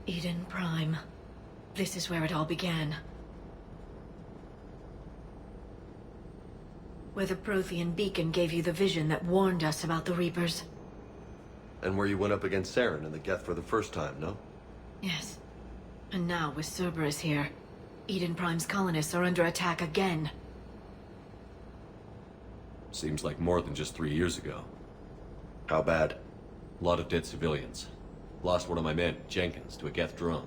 Eden Prime. This is where it all began. Where the Prothean beacon gave you the vision that warned us about the Reapers. And where you went up against Saren and the Geth for the first time, no? Yes. And now, with Cerberus here, Eden Prime's colonists are under attack again. Seems like more than just 3 years ago. How bad? A lot of dead civilians. Lost one of my men, Jenkins, to a Geth drone.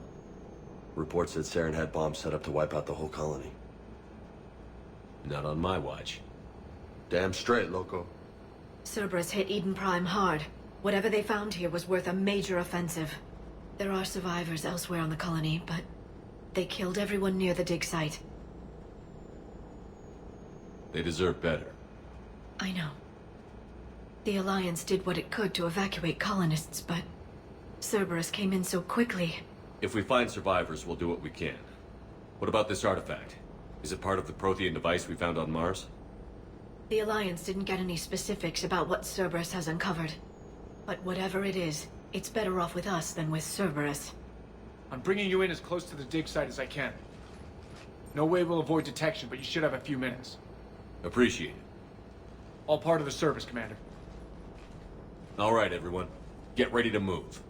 Reports said Saren had bombs set up to wipe out the whole colony. Not on my watch. Damn straight, loco. Cerberus hit Eden Prime hard. Whatever they found here was worth a major offensive. There are survivors elsewhere on the colony, but they killed everyone near the dig site. They deserve better. I know. The Alliance did what it could to evacuate colonists, but Cerberus came in so quickly. If we find survivors, we'll do what we can. What about this artifact? Is it part of the Prothean device we found on Mars? The Alliance didn't get any specifics about what Cerberus has uncovered. But whatever it is, it's better off with us than with Cerberus. I'm bringing you in as close to the dig site as I can. No way we'll avoid detection, but you should have a few minutes. Appreciate it. All part of the service, Commander. All right, everyone. Get ready to move.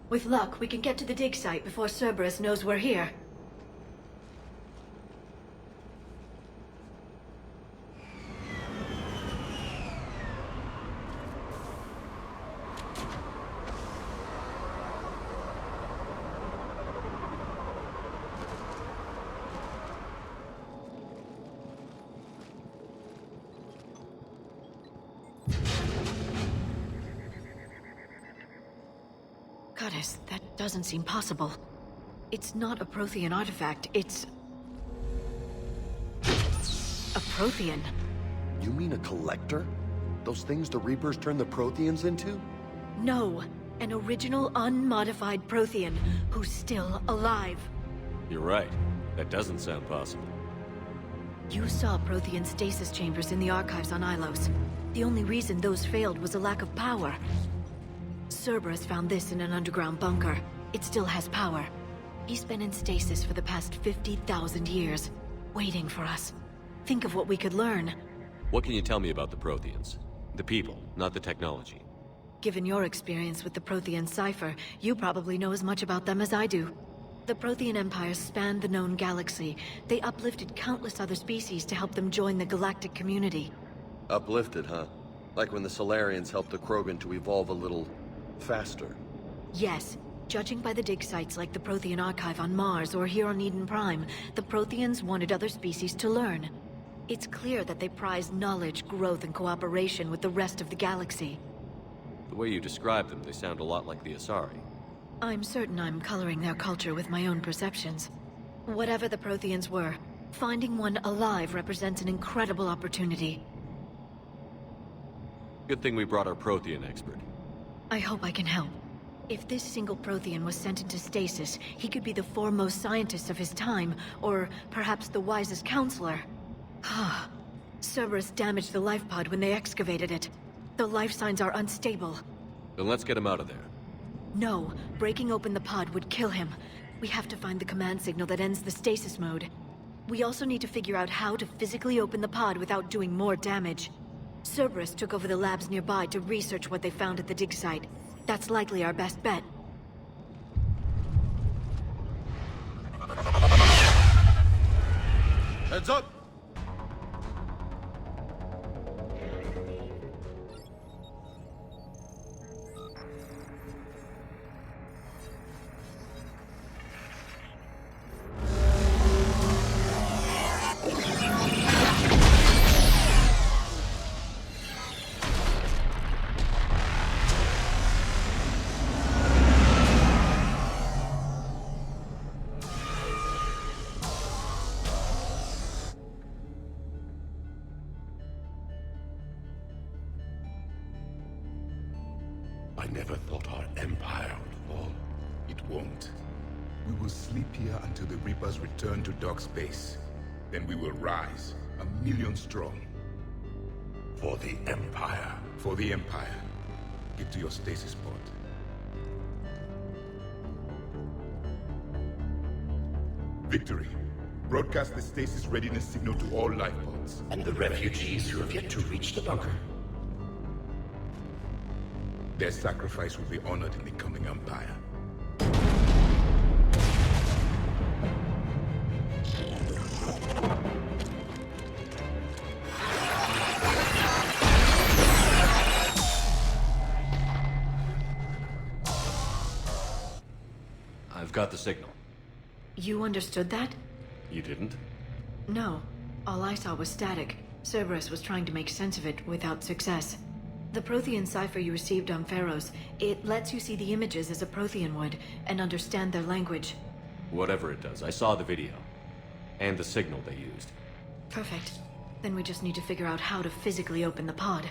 With luck, we can get to the dig site before Cerberus knows we're here. Goddess, that doesn't seem possible. It's not a Prothean artifact, it's a Prothean. You mean a collector? Those things the Reapers turned the Protheans into? No, an original unmodified Prothean who's still alive. You're right. That doesn't sound possible. You saw Prothean stasis chambers in the archives on Ilos. The only reason those failed was a lack of power. Cerberus found this in an underground bunker. It still has power. He's been in stasis for the past 50,000 years, waiting for us. Think of what we could learn. What can you tell me about the Protheans? The people, not the technology. Given your experience with the Prothean cipher, you probably know as much about them as I do. The Prothean Empire spanned the known galaxy. They uplifted countless other species to help them join the galactic community. Uplifted, huh? Like when the Solarians helped the Krogan to evolve a little faster. Yes. Judging by the dig sites like the Prothean Archive on Mars or here on Eden Prime, the Protheans wanted other species to learn. It's clear that they prize knowledge, growth, and cooperation with the rest of the galaxy. The way you describe them, they sound a lot like the Asari. I'm certain I'm coloring their culture with my own perceptions. Whatever the Protheans were, finding one alive represents an incredible opportunity. Good thing we brought our Prothean expert. I hope I can help. If this single Prothean was sent into stasis, he could be the foremost scientist of his time, or perhaps the wisest counselor. Cerberus damaged the life pod when they excavated it. The life signs are unstable. Then let's get him out of there. No, breaking open the pod would kill him. We have to find the command signal that ends the stasis mode. We also need to figure out how to physically open the pod without doing more damage. Cerberus took over the labs nearby to research what they found at the dig site. That's likely our best bet. Heads up! I never thought our empire would fall. It won't. We will sleep here until the Reapers return to dock space. Then we will rise, 1,000,000 strong. For the empire. For the Empire. Get to your stasis pod. Victory. Broadcast the stasis readiness signal to all life pods. And the refugees who have yet to reach the bunker. Their sacrifice will be honored in the coming Empire. I've got the signal. You understood that? You didn't? No. All I saw was static. Cerberus was trying to make sense of it without success. The Prothean cipher you received on Pharaohs, it lets you see the images as a Prothean would, and understand their language. Whatever it does, I saw the video. And the signal they used. Perfect. Then we just need to figure out how to physically open the pod.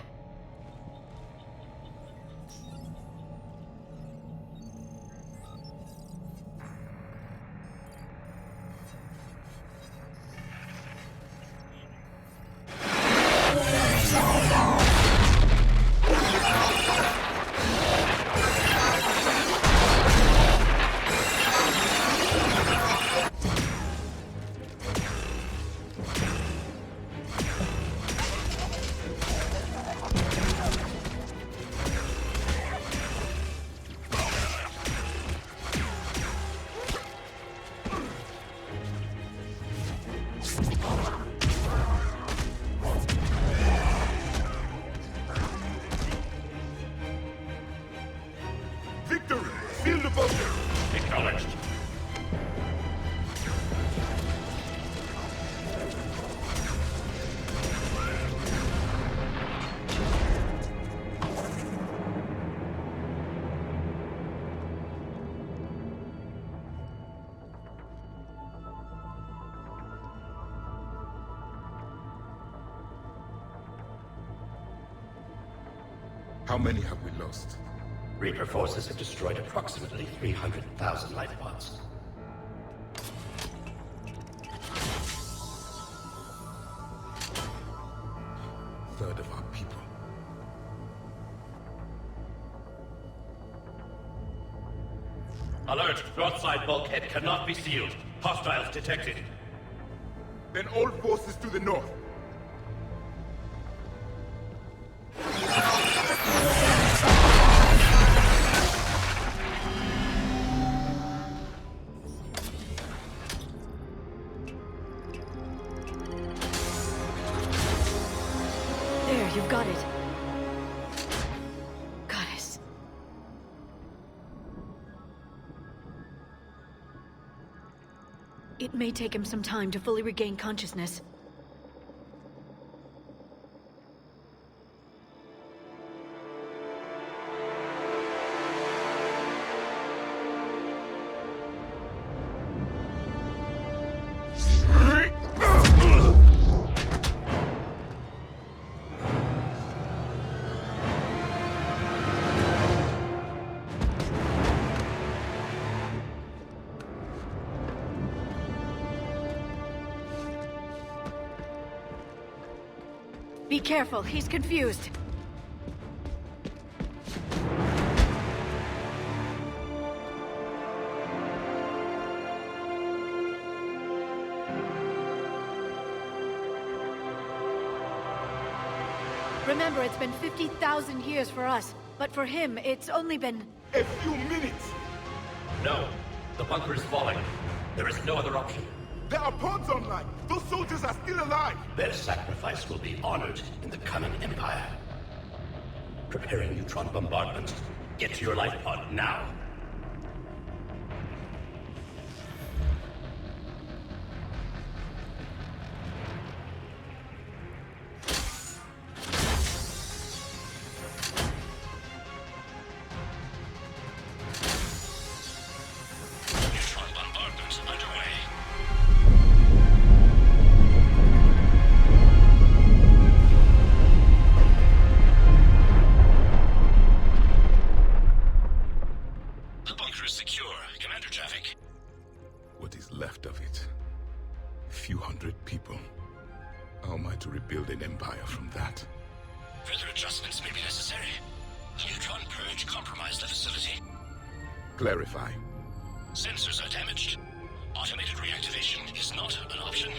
How many have we lost? Reaper forces have destroyed approximately 300,000 life pods. Third of our people. Alert! North side bulkhead cannot be sealed. Hostiles detected. Then all forces to the north. There, you've got it. Goddess. It may take him some time to fully regain consciousness. Be careful, he's confused. Remember, it's been 50,000 years for us, but for him, it's only been... A few minutes! No. The bunker is falling. There is no other option. There are pods online! Those soldiers are still alive! Their sacrifice will be honored in the coming Empire. Preparing neutron bombardment. Get to your life pod now. Neutron bombardment underway. left of it. A few hundred people. How am I to rebuild an empire from that? Further adjustments may be necessary. The neutron purge compromised the facility. Clarify. Sensors are damaged. Automated reactivation is not an option.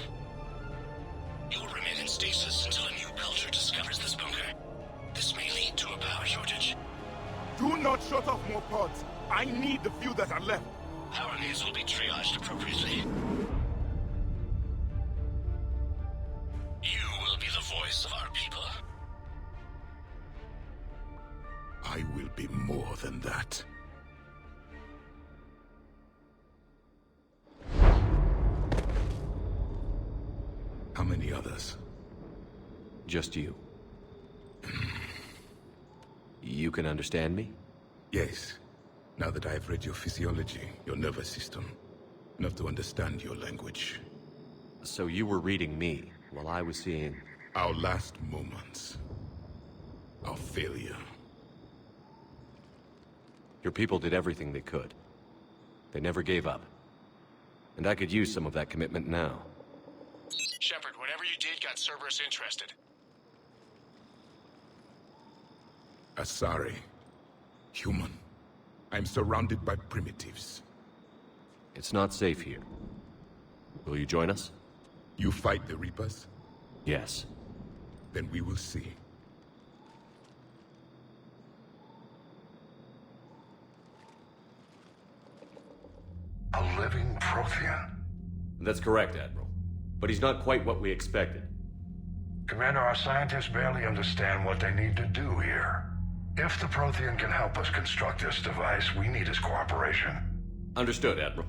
You will remain in stasis until a new culture discovers this bunker. This may lead to a power shortage. Do not shut off more pods! I need the few that are left! Power needs will be triaged appropriately. You will be the voice of our people. I will be more than that. How many others? Just you. You can understand me? Yes. Now that I have read your physiology, your nervous system, enough to understand your language. So you were reading me, while I was seeing... Our last moments. Our failure. Your people did everything they could. They never gave up. And I could use some of that commitment now. Shepard, whatever you did got Cerberus interested. Asari. Human. I'm surrounded by primitives. It's not safe here. Will you join us? You fight the Reapers? Yes. Then we will see. A living Prothean? That's correct, Admiral. But he's not quite what we expected. Commander, our scientists barely understand what they need to do here. If the Prothean can help us construct this device, we need his cooperation. Understood, Admiral.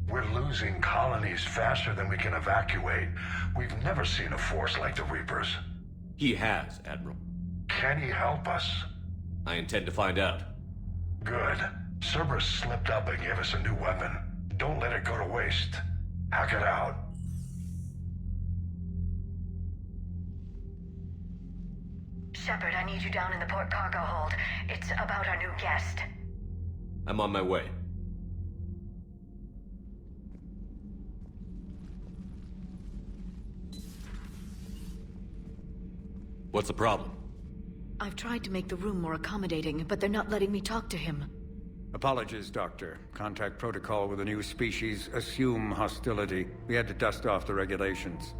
We're losing colonies faster than we can evacuate. We've never seen a force like the Reapers. He has, Admiral. Can he help us? I intend to find out. Good. Cerberus slipped up and gave us a new weapon. Don't let it go to waste. Hack it out. Shepard, I need you down in the port cargo hold. It's about our new guest. I'm on my way. What's the problem? I've tried to make the room more accommodating, but they're not letting me talk to him. Apologies, Doctor. Contact protocol with a new species. Assume hostility. We had to dust off the regulations.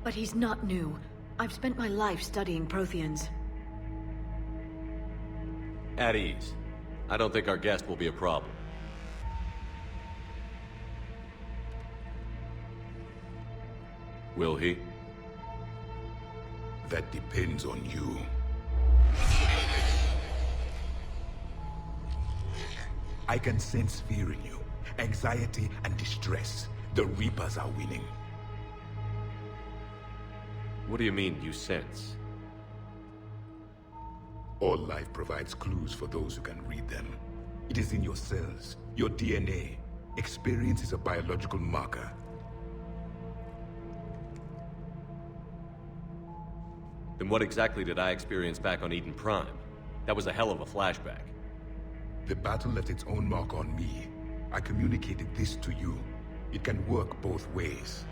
But he's not new. I've spent my life studying Protheans. At ease. I don't think our guest will be a problem. Will he? That depends on you. I can sense fear in you, anxiety and distress. The Reapers are winning. What do you mean, you sense? All life provides clues for those who can read them. It is in your cells, your DNA. Experience is a biological marker. Then what exactly did I experience back on Eden Prime? That was a hell of a flashback. The battle left its own mark on me. I communicated this to you. It can work both ways.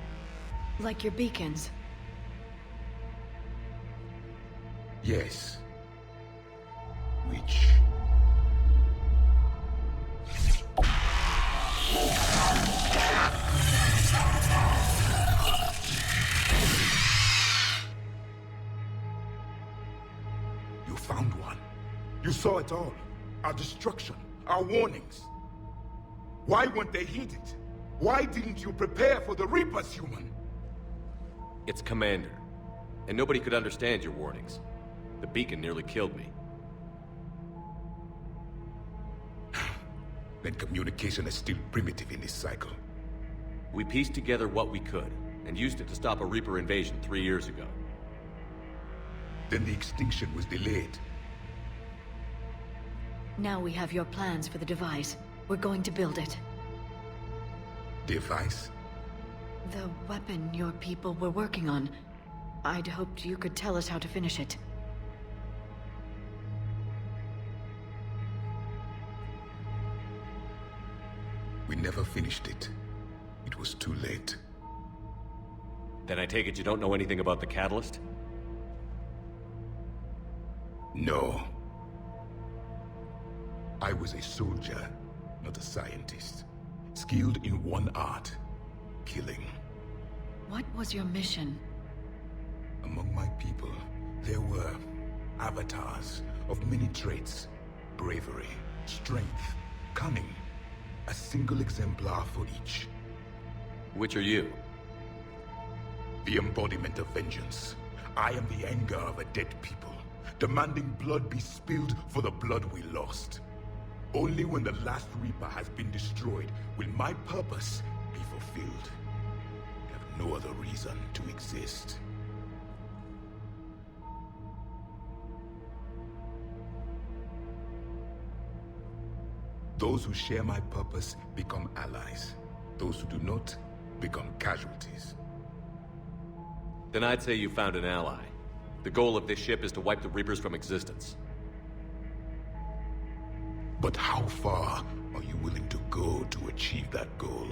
Like your beacons. Yes. Which... You found one. You saw it all. Our destruction, our warnings. Why weren't they heeded? Why didn't you prepare for the Reapers, human? It's Commander. And nobody could understand your warnings. The beacon nearly killed me. Then communication is still primitive in this cycle. We pieced together what we could, and used it to stop a Reaper invasion 3 years ago. Then the extinction was delayed. Now we have your plans for the device. We're going to build it. Device? The weapon your people were working on. I'd hoped you could tell us how to finish it. We never finished it. It was too late. Then I take it you don't know anything about the catalyst? No. I was a soldier, not a scientist. Skilled in one art, killing. What was your mission? Among my people, there were avatars of many traits. Bravery, strength, cunning. A single exemplar for each. Which are you? The embodiment of vengeance. I am the anger of a dead people, demanding blood be spilled for the blood we lost. Only when the last Reaper has been destroyed will my purpose be fulfilled. I have no other reason to exist. Those who share my purpose become allies. Those who do not become casualties. Then I'd say you found an ally. The goal of this ship is to wipe the Reapers from existence. But how far are you willing to go to achieve that goal?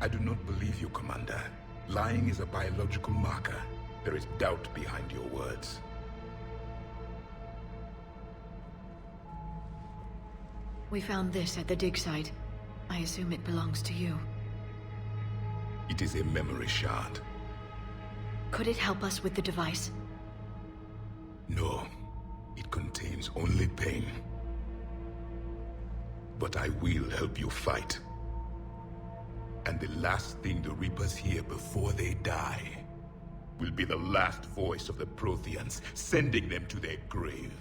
I do not believe you, Commander. Lying is a biological marker. There is doubt behind your words. We found this at the dig site. I assume it belongs to you. It is a memory shard. Could it help us with the device? No. It contains only pain. But I will help you fight. And the last thing the Reapers hear before they die will be the last voice of the Protheans, sending them to their grave.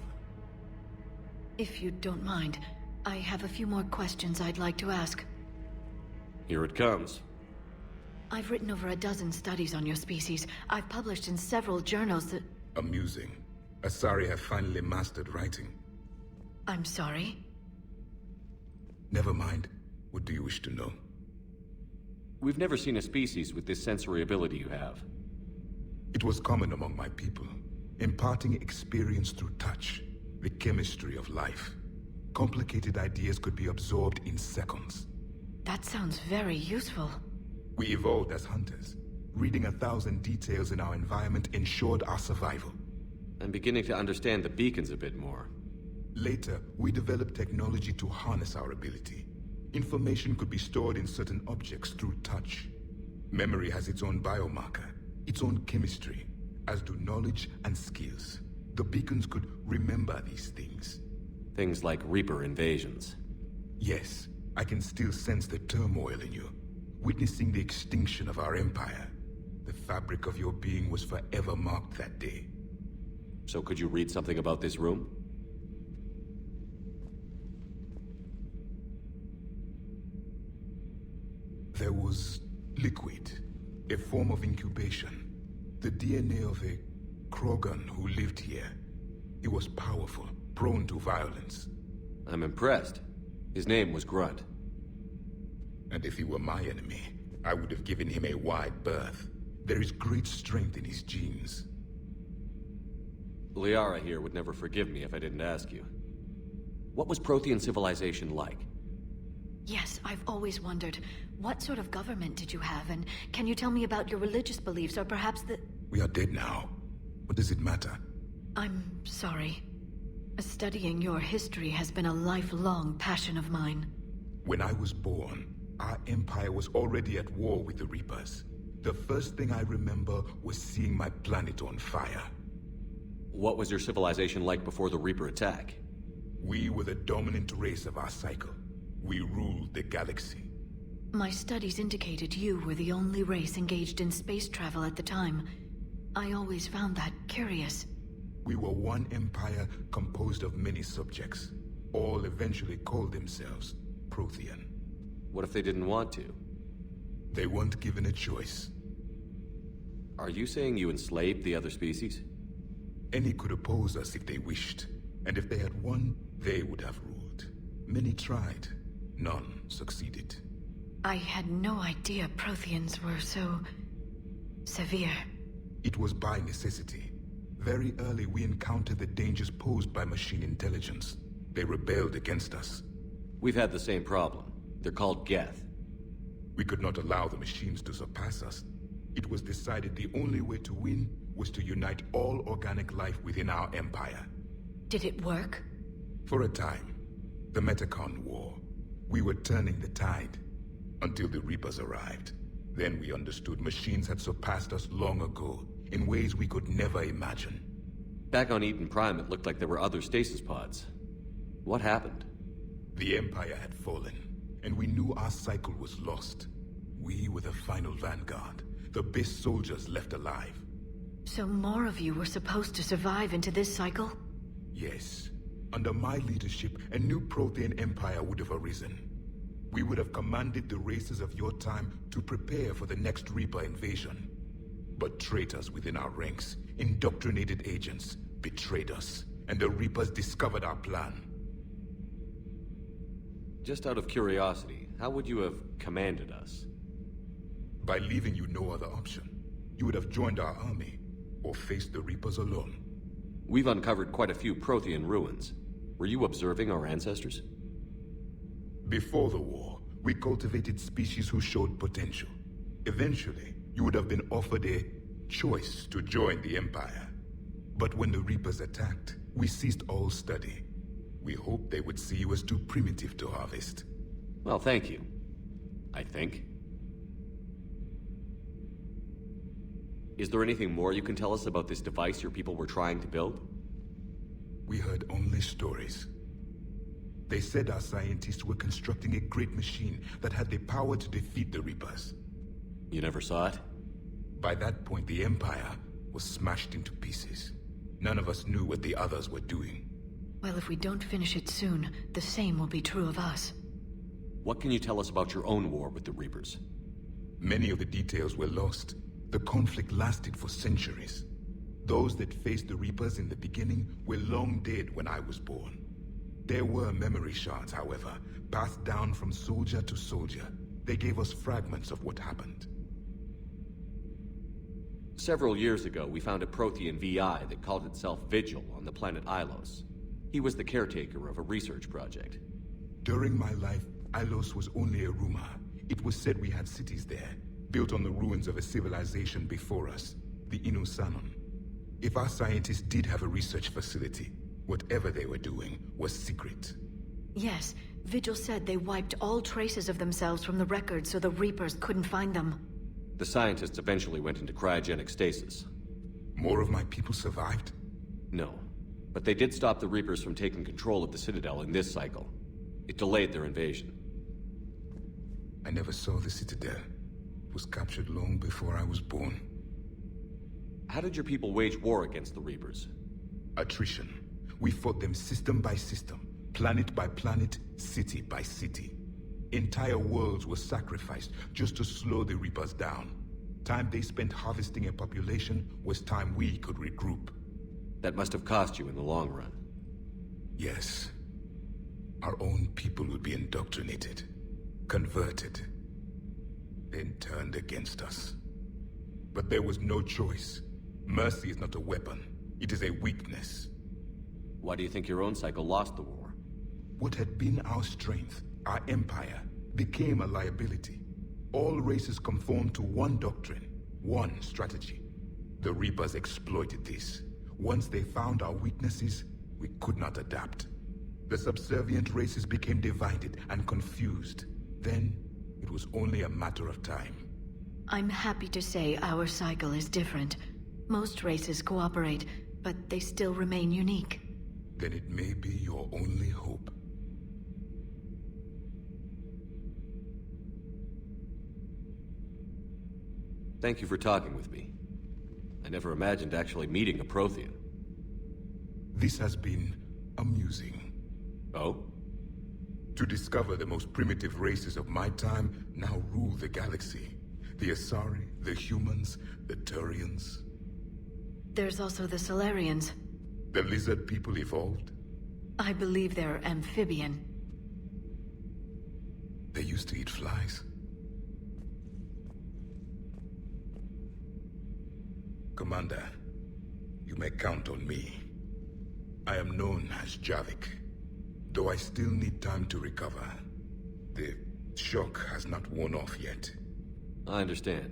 If you don't mind, I have a few more questions I'd like to ask. Here it comes. I've written over a dozen studies on your species. I've published in several journals that... Amusing. Asari have finally mastered writing. I'm sorry? Never mind. What do you wish to know? We've never seen a species with this sensory ability you have. It was common among my people, imparting experience through touch, the chemistry of life. Complicated ideas could be absorbed in seconds. That sounds very useful. We evolved as hunters. Reading 1,000 details in our environment ensured our survival. I'm beginning to understand the beacons a bit more. Later, we developed technology to harness our ability. Information could be stored in certain objects through touch. Memory has its own biomarker, its own chemistry, as do knowledge and skills. The beacons could remember these things. Things like Reaper invasions. Yes, I can still sense the turmoil in you. Witnessing the extinction of our empire. The fabric of your being was forever marked that day. So could you read something about this room? There was liquid, a form of incubation. The DNA of a Krogan who lived here. He was powerful, prone to violence. I'm impressed. His name was Grunt. And if he were my enemy, I would have given him a wide berth. There is great strength in his genes. Liara here would never forgive me if I didn't ask you. What was Prothean civilization like? Yes, I've always wondered, what sort of government did you have, and can you tell me about your religious beliefs, or perhaps the... We are dead now. What does it matter? I'm sorry. Studying your history has been a lifelong passion of mine. When I was born, our empire was already at war with the Reapers. The first thing I remember was seeing my planet on fire. What was your civilization like before the Reaper attack? We were the dominant race of our cycle. We ruled the galaxy. My studies indicated you were the only race engaged in space travel at the time. I always found that curious. We were one empire composed of many subjects. All eventually called themselves Prothean. What if they didn't want to? They weren't given a choice. Are you saying you enslaved the other species? Any could oppose us if they wished. And if they had won, they would have ruled. Many tried. None succeeded. I had no idea Protheans were so... severe. It was by necessity. Very early we encountered the dangers posed by machine intelligence. They rebelled against us. We've had the same problem. They're called Geth. We could not allow the machines to surpass us. It was decided the only way to win was to unite all organic life within our empire. Did it work? For a time. The Metacon War. We were turning the tide. Until the Reapers arrived. Then we understood machines had surpassed us long ago, in ways we could never imagine. Back on Eden Prime, it looked like there were other stasis pods. What happened? The Empire had fallen, and we knew our cycle was lost. We were the final vanguard, the best soldiers left alive. So more of you were supposed to survive into this cycle? Yes. Under my leadership, a new Prothean Empire would have arisen. We would have commanded the races of your time to prepare for the next Reaper invasion. But traitors within our ranks, indoctrinated agents, betrayed us, and the Reapers discovered our plan. Just out of curiosity, how would you have commanded us? By leaving you no other option. You would have joined our army, or faced the Reapers alone. We've uncovered quite a few Prothean ruins. Were you observing our ancestors? Before the war, we cultivated species who showed potential. Eventually, you would have been offered a choice to join the Empire. But when the Reapers attacked, we ceased all study. We hoped they would see you as too primitive to harvest. Well, thank you. I think. Is there anything more you can tell us about this device your people were trying to build? We heard only stories. They said our scientists were constructing a great machine that had the power to defeat the Reapers. You never saw it? By that point, the Empire was smashed into pieces. None of us knew what the others were doing. Well, if we don't finish it soon, the same will be true of us. What can you tell us about your own war with the Reapers? Many of the details were lost. The conflict lasted for centuries. Those that faced the Reapers in the beginning were long dead when I was born. There were memory shards, however, passed down from soldier to soldier. They gave us fragments of what happened. Several years ago, we found a Prothean VI that called itself Vigil on the planet Ilos. He was the caretaker of a research project. During my life, Ilos was only a rumor. It was said we had cities there, built on the ruins of a civilization before us, the Inusanon. If our scientists did have a research facility, whatever they were doing was secret. Yes, Vigil said they wiped all traces of themselves from the records so the Reapers couldn't find them. The scientists eventually went into cryogenic stasis. More of my people survived? No, but they did stop the Reapers from taking control of the Citadel in this cycle. It delayed their invasion. I never saw the Citadel. It was captured long before I was born. How did your people wage war against the Reapers? Attrition. We fought them system by system, planet by planet, city by city. Entire worlds were sacrificed just to slow the Reapers down. Time they spent harvesting a population was time we could regroup. That must have cost you in the long run. Yes. Our own people would be indoctrinated, converted, then turned against us. But there was no choice. Mercy is not a weapon. It is a weakness. Why do you think your own cycle lost the war? What had been our strength, our empire, became a liability. All races conformed to one doctrine, one strategy. The Reapers exploited this. Once they found our weaknesses, we could not adapt. The subservient races became divided and confused. Then, it was only a matter of time. I'm happy to say our cycle is different. Most races cooperate, but they still remain unique. Then it may be your only hope. Thank you for talking with me. I never imagined actually meeting a Prothean. This has been amusing. Oh? To discover the most primitive races of my time now rule the galaxy. The Asari, the humans, the Turians. There's also the Solarians. The lizard people evolved? I believe they're amphibian. They used to eat flies. Commander, you may count on me. I am known as Javik. though I still need time to recover. The shock has not worn off yet. I understand.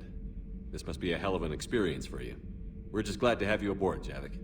This must be a hell of an experience for you. We're just glad to have you aboard, Javik.